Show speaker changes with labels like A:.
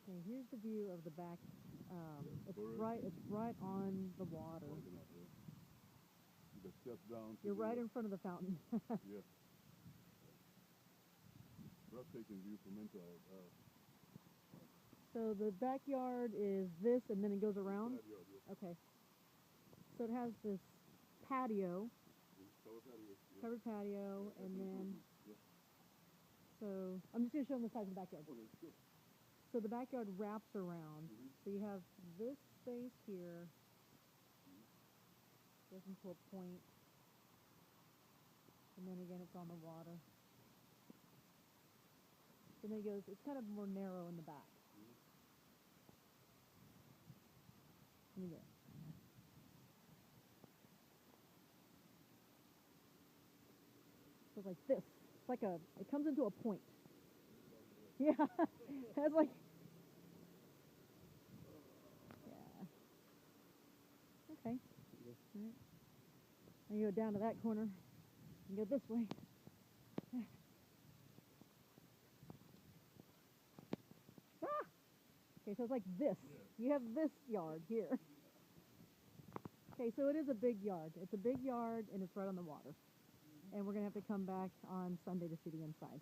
A: Okay, here's the view of the back. It's
B: Correct.
A: right on the water.
B: Walking out there. You can step down to
A: You're right
B: the,
A: in front of the fountain.
B: yeah, breathtaking view from inside.
A: So the backyard is this, and then it goes around.
B: Inside yard, yeah.
A: Okay. So it has this patio,
B: Covered patio. Yeah.
A: covered patio,
B: That's
A: and then
B: yeah.
A: so I'm just gonna show them the size of the backyard.
B: Okay, sure.
A: So the backyard wraps around.
B: Mhm.
A: So you have this space here,
B: Mhm.
A: goes into a point, and then again it's on the water. And then it goes. It's kind of more narrow in the back.
B: Mhm.
A: Let me get. So it's like this. It's like a. It comes into a point. Yeah. It's like. Yeah. Okay.
B: Yeah.
A: All right. Now you go down to that corner and go this way. Ah! Okay, so it's like this.
B: Yeah.
A: You have this yard here. Okay, so it is a big yard. It's a big yard and it's right on the water. And we're going to have to come back on Sunday to see the inside.